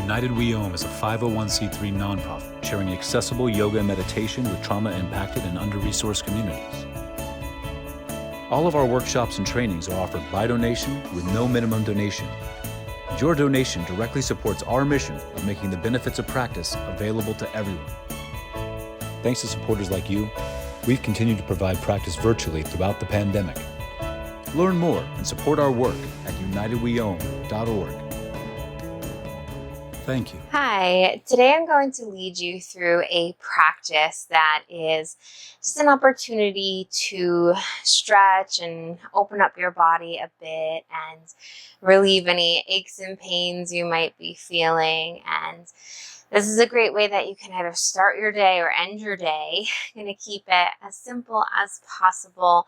United We Om is a 501c3 nonprofit sharing accessible yoga and meditation with trauma-impacted and under-resourced communities. All of our workshops and trainings are offered by donation with no minimum donation. Your donation directly supports our mission of making the benefits of practice available to everyone. Thanks to supporters like you, we've continued to provide practice virtually throughout the pandemic. Learn more and support our work at unitedweom.org. Thank you. Hi, today I'm going to lead you through a practice that is just an opportunity to stretch and open up your body a bit and relieve any aches and pains you might be feeling. And this is a great way that you can either start your day or end your day. I'm going to keep it as simple as possible.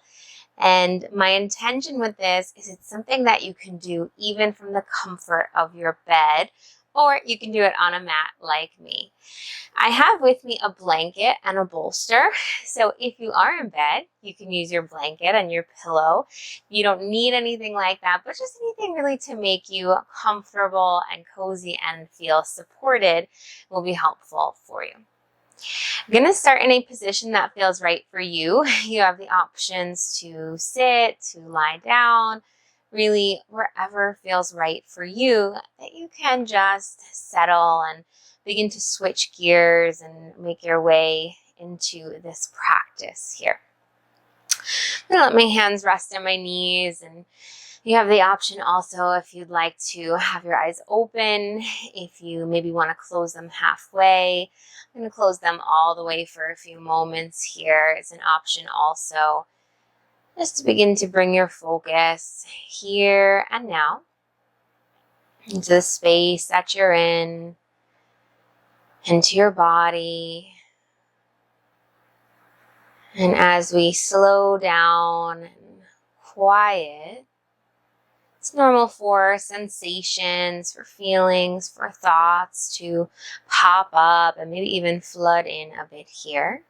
And my intention with this is it's something that you can do even from the comfort of your bed, or you can do it on a mat like me. I have with me a blanket and a bolster. So if you are in bed, you can use your blanket and your pillow. You don't need anything like that, but just anything really to make you comfortable and cozy and feel supported will be helpful for you. I'm going to start in a position that feels right for you. You have the options to sit, to lie down, really wherever feels right for you, that you can just settle and begin to switch gears and make your way into this practice here. I'm going to let my hands rest on my knees, and you have the option also if you'd like to have your eyes open, if you maybe want to close them halfway. I'm going to close them all the way for a few moments here. It's an option also. Just to begin to bring your focus here and now into the space that you're in, into your body. And as we slow down and quiet, it's normal for sensations, for feelings, for thoughts to pop up and maybe even flood in a bit here.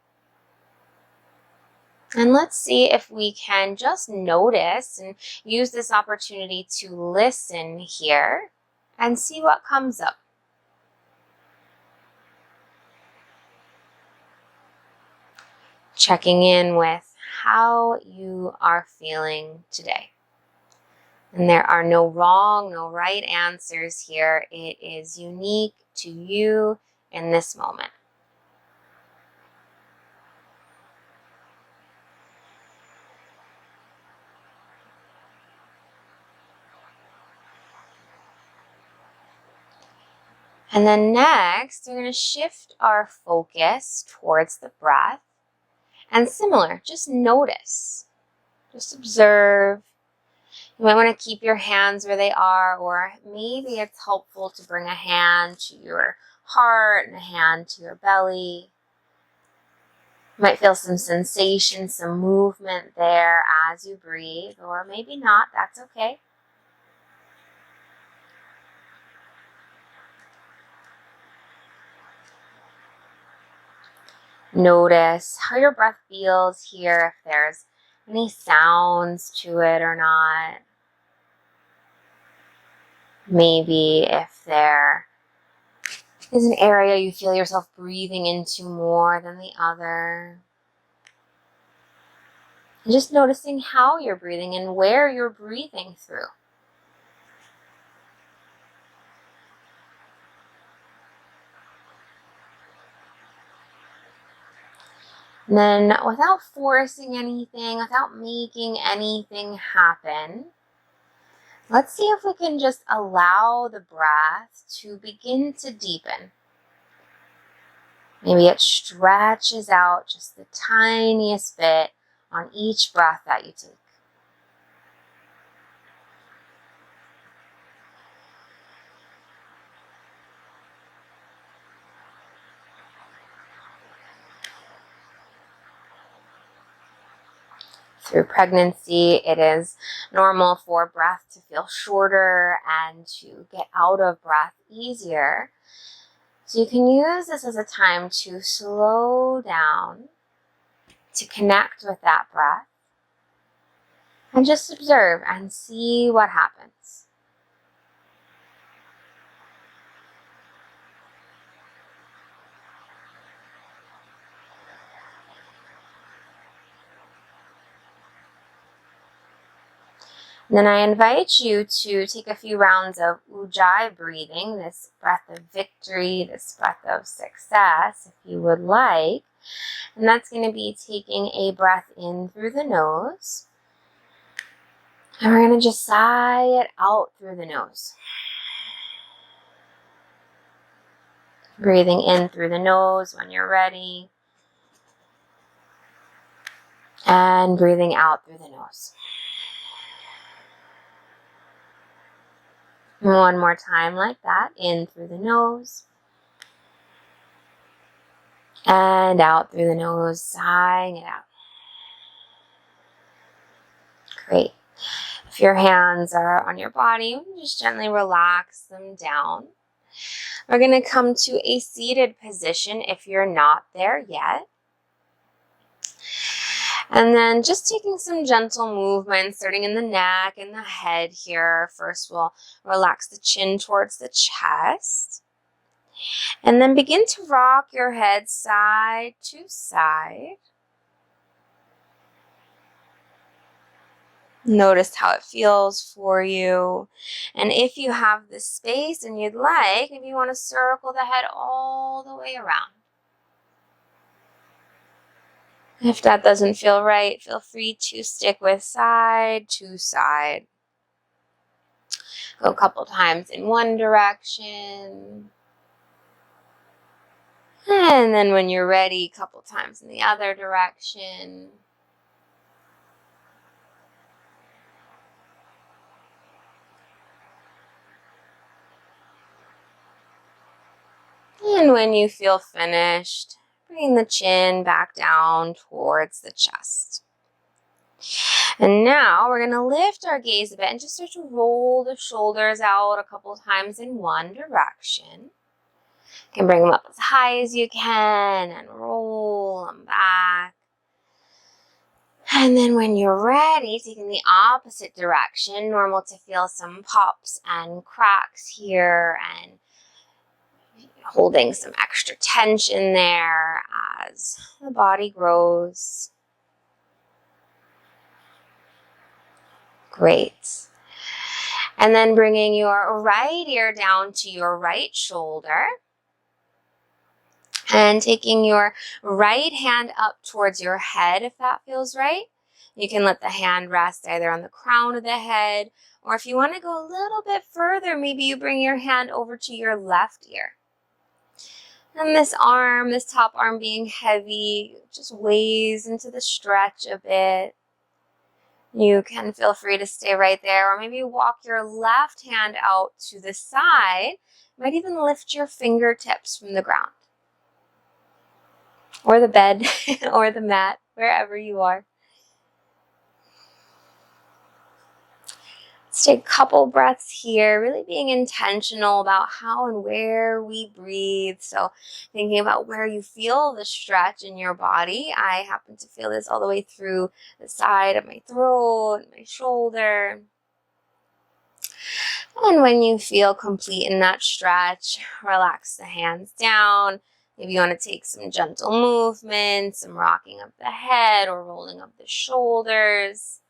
And let's see if we can just notice and use this opportunity to listen here and see what comes up. Checking in with how you are feeling today. And there are no wrong, no right answers here. It is unique to you in this moment. And then next, we're going to shift our focus towards the breath. And similar, just notice, just observe. You might want to keep your hands where they are, or maybe it's helpful to bring a hand to your heart and a hand to your belly. You might feel some sensation, some movement there as you breathe, or maybe not, that's okay. Notice how your breath feels here, if there's any sounds to it or not. Maybe if there is an area you feel yourself breathing into more than the other. And just noticing how you're breathing and where you're breathing through. And then without forcing anything, without making anything happen, let's see if we can just allow the breath to begin to deepen. Maybe it stretches out just the tiniest bit on each breath that you take. Through pregnancy, it is normal for breath to feel shorter and to get out of breath easier. So you can use this as a time to slow down, to connect with that breath, and just observe and see what happens. And then I invite you to take a few rounds of Ujjayi breathing, this breath of victory, this breath of success, if you would like. And that's going to be taking a breath in through the nose. And we're going to just sigh it out through the nose. Breathing in through the nose when you're ready. And breathing out through the nose. One more time like that. In through the nose. And out through the nose, sighing it out. Great. If your hands are on your body, just gently relax them down. We're going to come to a seated position if you're not there yet. And then just taking some gentle movements, starting in the neck and the head here. First, we'll relax the chin towards the chest. And then begin to rock your head side to side. Notice how it feels for you. And if you have the space and you'd like, if you want to circle the head all the way around. If that doesn't feel right, feel free to stick with side to side. Go a couple times in one direction. And then when you're ready, a couple times in the other direction. And when you feel finished, bring the chin back down towards the chest. And now we're going to lift our gaze a bit and just start to roll the shoulders out a couple times in one direction. You can bring them up as high as you can and roll them back. And then when you're ready, taking the opposite direction, normal to feel some pops and cracks here and holding some extra tension there as the body grows. Great. And then bringing your right ear down to your right shoulder. And taking your right hand up towards your head if that feels right. You can let the hand rest either on the crown of the head, or if you want to go a little bit further, maybe you bring your hand over to your left ear. And this top arm being heavy, just weighs into the stretch a bit. You can feel free to stay right there, or maybe walk your left hand out to the side. You might even lift your fingertips from the ground, or the bed, or the mat, wherever you are. Let's take a couple breaths here, really being intentional about how and where we breathe. So thinking about where you feel the stretch in your body. I happen to feel this all the way through the side of my throat, my shoulder. And when you feel complete in that stretch, relax the hands down. Maybe you want to take some gentle movements, some rocking of the head or rolling of the shoulders.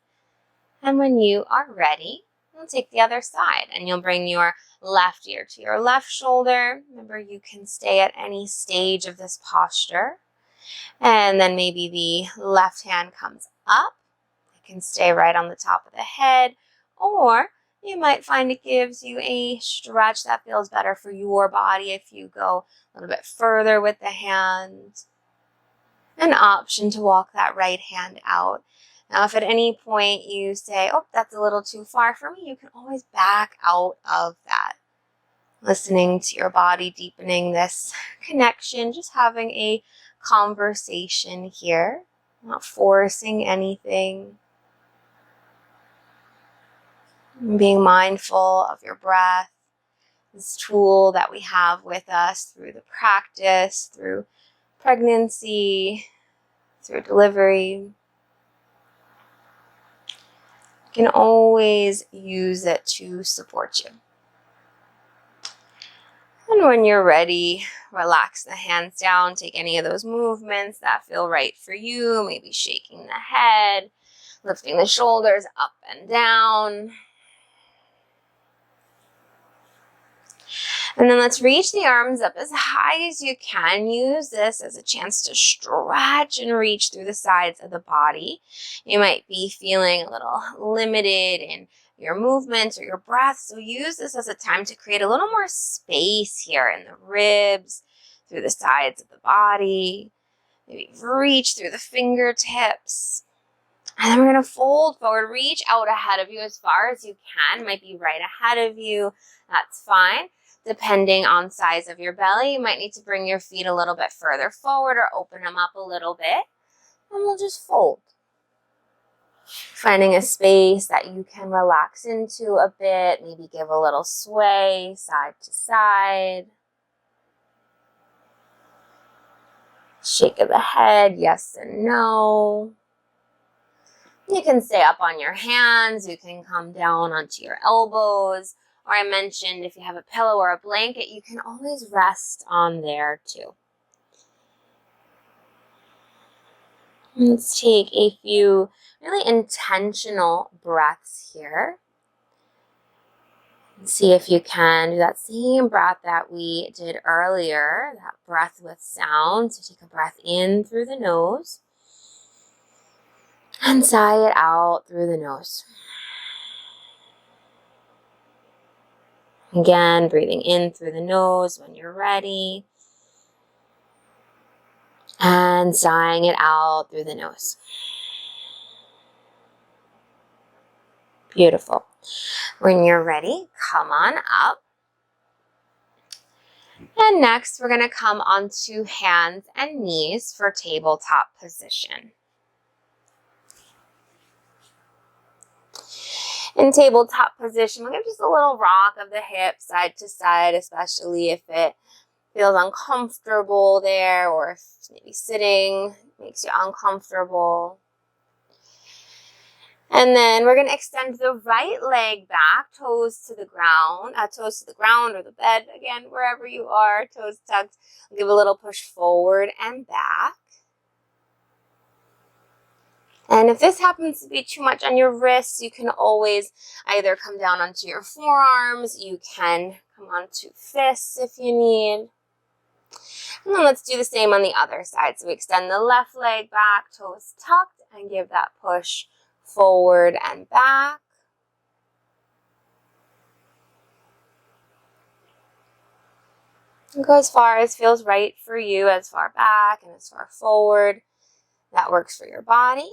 And when you are ready, you'll take the other side and you'll bring your left ear to your left shoulder. Remember, you can stay at any stage of this posture. And then maybe the left hand comes up. It can stay right on the top of the head, or you might find it gives you a stretch that feels better for your body if you go a little bit further with the hand. An option to walk that right hand out. Now, if at any point you say, oh, that's a little too far for me, you can always back out of that. Listening to your body, deepening this connection, just having a conversation here, not forcing anything. Being mindful of your breath, this tool that we have with us through the practice, through pregnancy, through delivery. You can always use it to support you. And when you're ready, relax the hands down. Take any of those movements that feel right for you, maybe shaking the head, Lifting the shoulders up and down. And then let's reach the arms up as high as you can. Use this as a chance to stretch and reach through the sides of the body. You might be feeling a little limited in your movements or your breath, so use this as a time to create a little more space here in the ribs, through the sides of the body. Maybe reach through the fingertips. And then we're going to fold forward, reach out ahead of you as far as you can. Might be right ahead of you. That's fine. Depending on size of your belly, you might need to bring your feet a little bit further forward or open them up a little bit. And we'll just fold. Finding a space that you can relax into a bit. Maybe give a little sway side to side. Shake of the head, yes and no. You can stay up on your hands. You can come down onto your elbows. Or I mentioned if you have a pillow or a blanket, you can always rest on there too. Let's take a few really intentional breaths here. See if you can do that same breath that we did earlier, that breath with sound. So take a breath in through the nose and sigh it out through the nose. Again, breathing in through the nose when you're ready. And sighing it out through the nose. Beautiful. When you're ready, come on up. And next, we're going to come onto hands and knees for tabletop position. In tabletop position, we'll give just a little rock of the hips side to side, especially if it feels uncomfortable there, or if maybe sitting makes you uncomfortable. And then we're going to extend the right leg back, toes to the ground or the bed, again, wherever you are, toes tucked. Give a little push forward and back. And if this happens to be too much on your wrists, you can always either come down onto your forearms, you can come onto fists if you need. And then let's do the same on the other side. So we extend the left leg back, toes tucked, and give that push forward and back. And go as far as feels right for you, as far back and as far forward. That works for your body.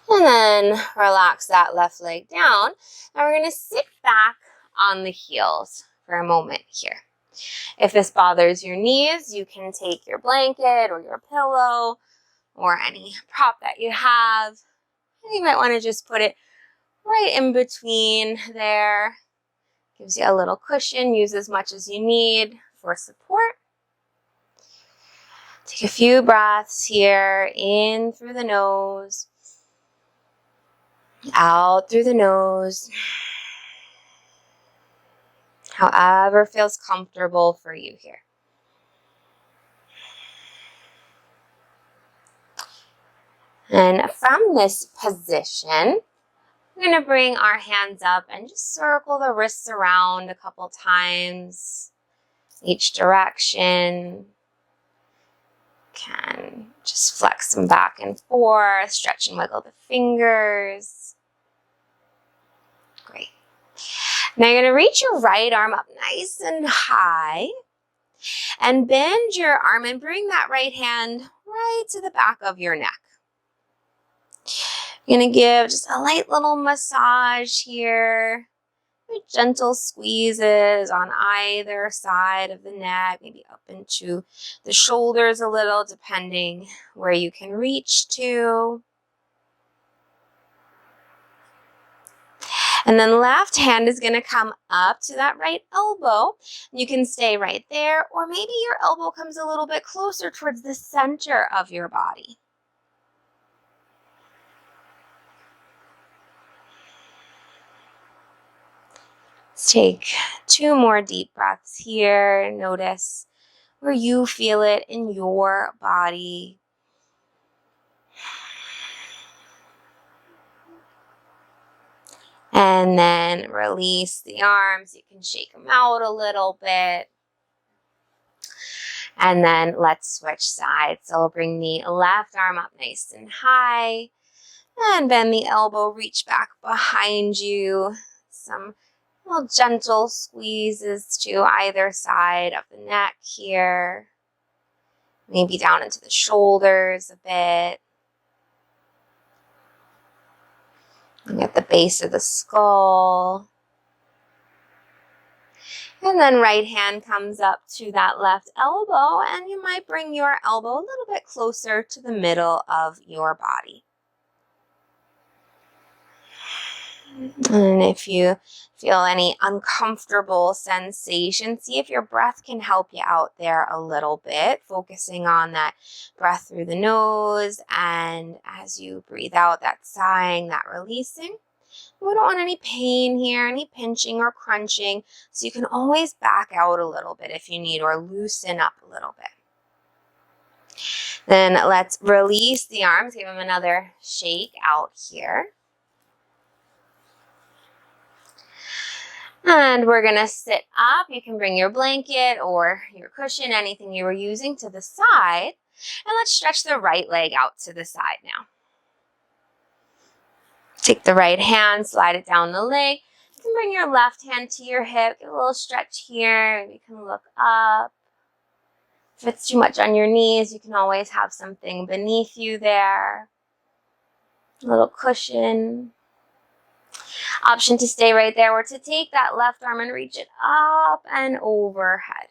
And then relax that left leg down. And we're going to sit back on the heels for a moment here. If this bothers your knees, you can take your blanket or your pillow or any prop that you have. And you might want to just put it right in between there. Gives you a little cushion. Use as much as you need for support. Take a few breaths here, in through the nose, out through the nose. However feels comfortable for you here. And from this position, we're going to bring our hands up and just circle the wrists around a couple times, each direction. Can just flex them back and forth, stretch and wiggle the fingers. Great. Now you're going to reach your right arm up nice and high and bend your arm and bring that right hand right to the back of your neck. You're going to give just a light little massage here. Gentle squeezes on either side of the neck, maybe up into the shoulders a little, depending where you can reach to. And then left hand is going to come up to that right elbow. You can stay right there, or maybe your elbow comes a little bit closer towards the center of your body. Let's take 2 more deep breaths here. Notice where you feel it in your body. And then release the arms. You can shake them out a little bit. And then let's switch sides. So we'll bring the left arm up nice and high. And bend the elbow, reach back behind you. Some little gentle squeezes to either side of the neck here. Maybe down into the shoulders a bit. And at the base of the skull. And then right hand comes up to that left elbow, and you might bring your elbow a little bit closer to the middle of your body. And if you feel any uncomfortable sensation, see if your breath can help you out there a little bit, focusing on that breath through the nose, and as you breathe out, that sighing, that releasing. We don't want any pain here, any pinching or crunching, so you can always back out a little bit if you need, or loosen up a little bit. Then let's release the arms, give them another shake out here. And we're going to sit up. You can bring your blanket or your cushion, anything you were using, to the side. And let's stretch the right leg out to the side now. Take the right hand, slide it down the leg. You can bring your left hand to your hip, get a little stretch here. You can look up. If it's too much on your knees, you can always have something beneath you there. A little cushion. Option to stay right there, or to take that left arm and reach it up and overhead.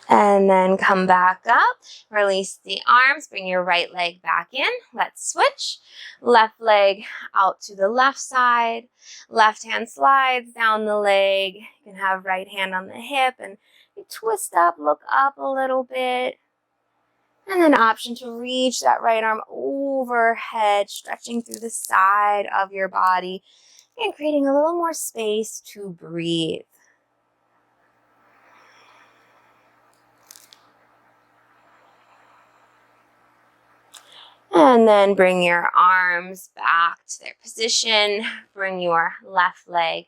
And then come back up, release the arms, bring your right leg back in. Let's switch. Left leg out to the left side. Left hand slides down the leg. You can have right hand on the hip and you twist up, look up a little bit. And then option to reach that right arm overhead, stretching through the side of your body and creating a little more space to breathe. And then bring your arms back to their position. Bring your left leg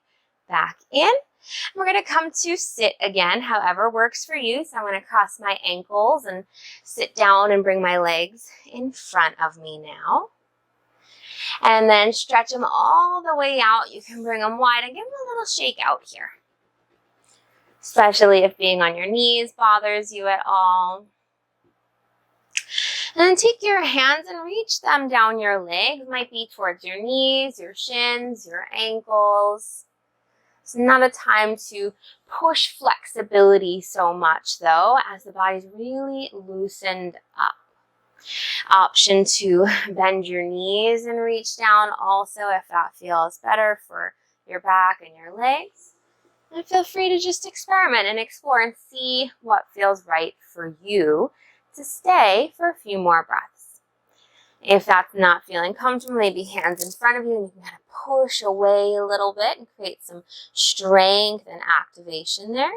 back in. We're going to come to sit again, however works for you. So I'm going to cross my ankles and sit down and bring my legs in front of me now. And then stretch them all the way out. You can bring them wide and give them a little shake out here. Especially if being on your knees bothers you at all. And then take your hands and reach them down your legs. Might be towards your knees, your shins, your ankles. It's not a time to push flexibility so much though, as the body's really loosened up. Option to bend your knees and reach down also if that feels better for your back and your legs. And feel free to just experiment and explore and see what feels right for you to stay for a few more breaths. If that's not feeling comfortable, maybe hands in front of you and you can kind of push away a little bit and create some strength and activation there.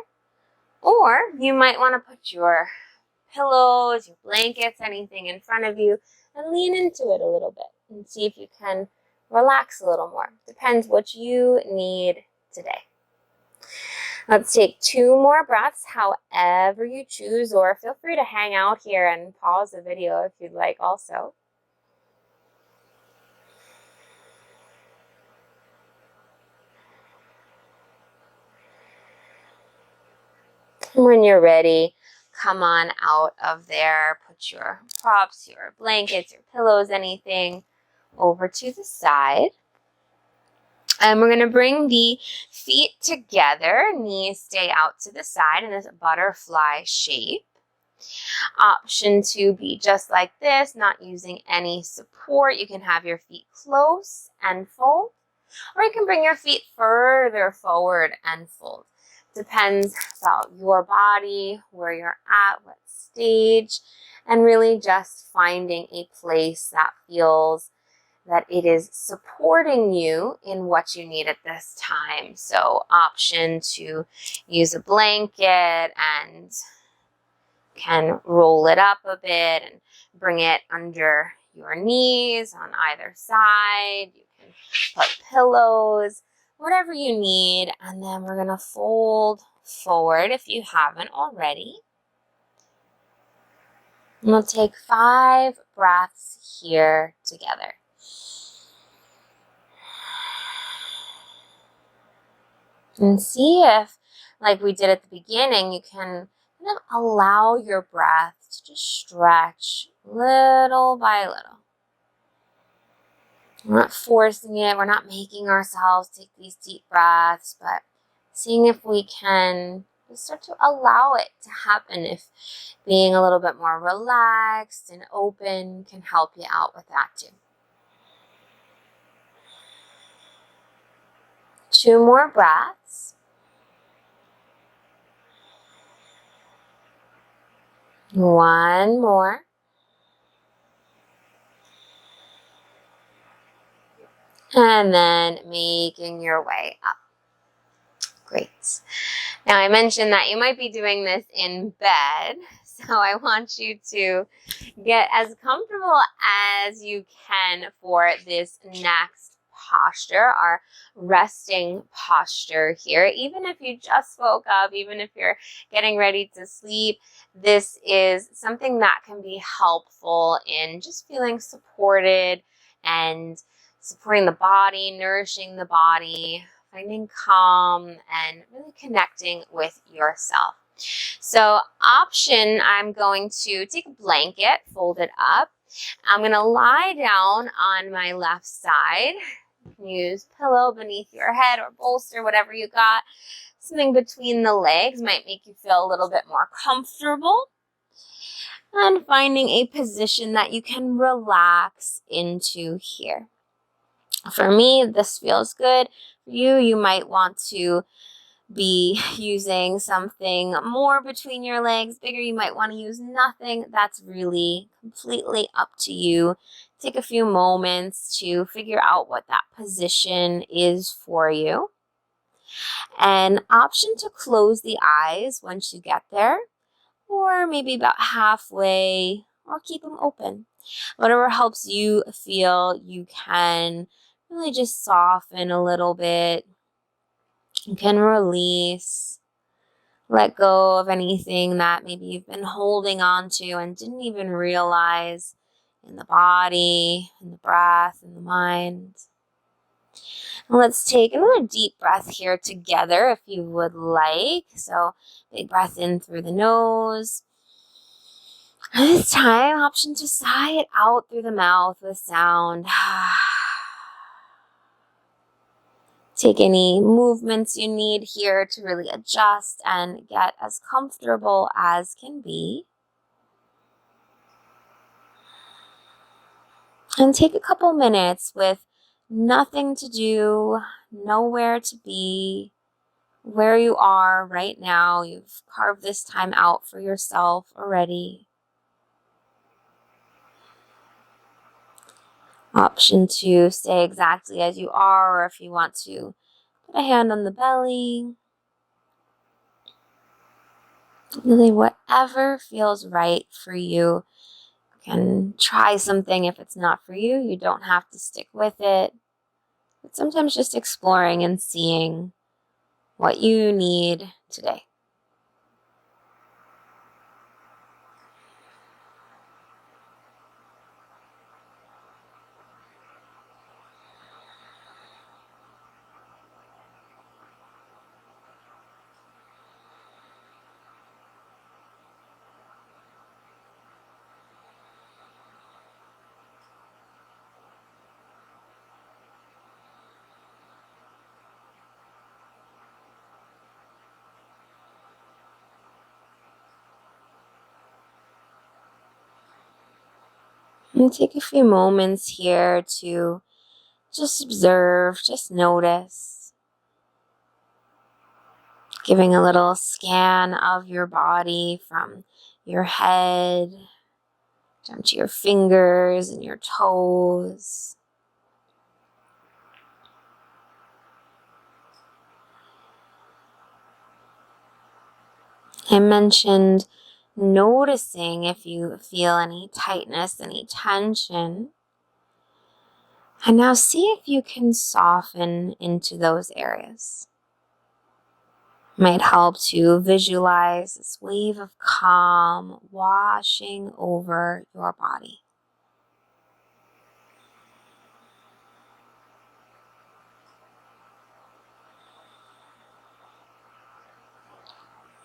Or you might want to put your pillows, your blankets, anything in front of you and lean into it a little bit and see if you can relax a little more. Depends what you need today. Let's take 2 more breaths, however you choose, or feel free to hang out here and pause the video if you'd like also. And when you're ready, come on out of there. Put your props, your blankets, your pillows, anything over to the side. And we're going to bring the feet together, knees stay out to the side in this butterfly shape. Option to be just like this, not using any support. You can have your feet close and fold, or you can bring your feet further forward and fold. Depends about your body, where you're at, what stage, and really just finding a place that feels that it is supporting you in what you need at this time. So option to use a blanket and can roll it up a bit and bring it under your knees on either side. You can put pillows, whatever you need. And then we're going to fold forward if you haven't already. And we'll take 5 breaths here together. And see if, like we did at the beginning, you can kind of allow your breath to just stretch little by little. We're not forcing it. We're not making ourselves take these deep breaths, but seeing if we can just start to allow it to happen. If being a little bit more relaxed and open can help you out with that too. 2 more breaths. 1 more. And then making your way up. Great. Now I mentioned that you might be doing this in bed, so I want you to get as comfortable as you can for this next posture, our resting posture here. Even if you just woke up, even if you're getting ready to sleep, this is something that can be helpful in just feeling supported and supporting the body, nourishing the body, finding calm, and really connecting with yourself. So option, I'm going to take a blanket, fold it up. I'm going to lie down on my left side. Use pillow beneath your head or bolster, whatever you got. Something between the legs might make you feel a little bit more comfortable. And finding a position that you can relax into here. For me, this feels good. For you, you might want to be using something more between your legs, bigger. You might want to use nothing. That's really completely up to you. Take a few moments to figure out what that position is for you. An option to close the eyes once you get there, or maybe about halfway, or keep them open. Whatever helps you feel, you can really just soften a little bit. You can release, let go of anything that maybe you've been holding on to and didn't even realize in the body, in the breath, in the mind. And let's take another deep breath here together if you would like. So big breath in through the nose. And this time, option to sigh it out through the mouth with sound. Take any movements you need here to really adjust and get as comfortable as can be. And take a couple minutes with nothing to do, nowhere to be, where you are right now. You've carved this time out for yourself already. Option to stay exactly as you are, or if you want to put a hand on the belly. Really, whatever feels right for you. You can try something if it's not for you. You don't have to stick with it. But sometimes just exploring and seeing what you need today. And take a few moments here to just observe, just notice. Giving a little scan of your body from your head down to your fingers and your toes. I mentioned noticing if you feel any tightness, any tension. And now see if you can soften into those areas. Might help to visualize this wave of calm washing over your body.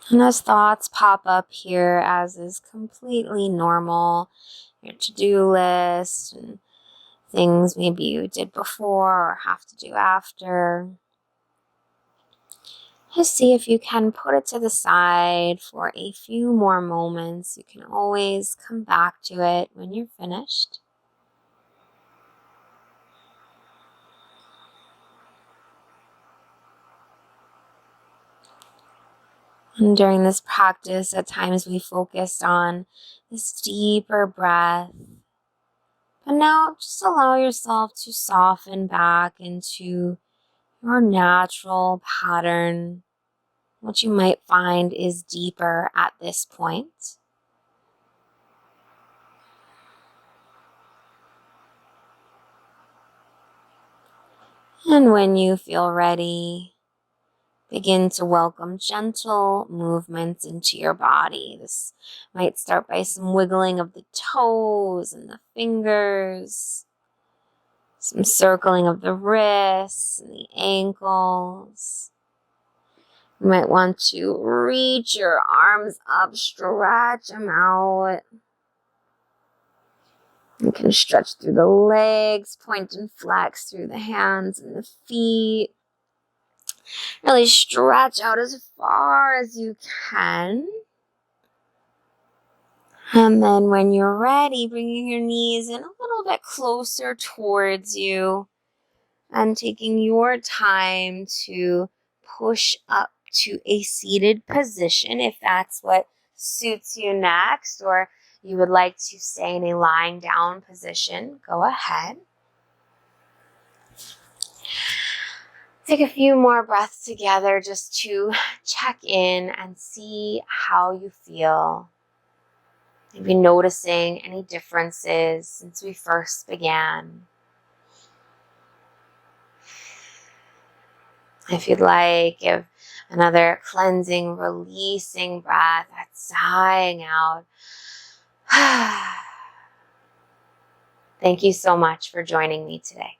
And as thoughts pop up here, as is completely normal, your to-do list and things maybe you did before or have to do after, just see if you can put it to the side for a few more moments. You can always come back to it when you're finished. And during this practice, at times we focused on this deeper breath. But now just allow yourself to soften back into your natural pattern, what you might find is deeper at this point. And when you feel ready, begin to welcome gentle movements into your body. This might start by some wiggling of the toes and the fingers, some circling of the wrists and the ankles. You might want to reach your arms up, stretch them out. You can stretch through the legs, point and flex through the hands and the feet. Really stretch out as far as you can. And then when you're ready, bringing your knees in a little bit closer towards you and taking your time to push up to a seated position if that's what suits you next, or you would like to stay in a lying down position, go ahead. Take a few more breaths together just to check in and see how you feel. Maybe noticing any differences since we first began. If you'd like, give another cleansing, releasing breath, that's sighing out. Thank you so much for joining me today.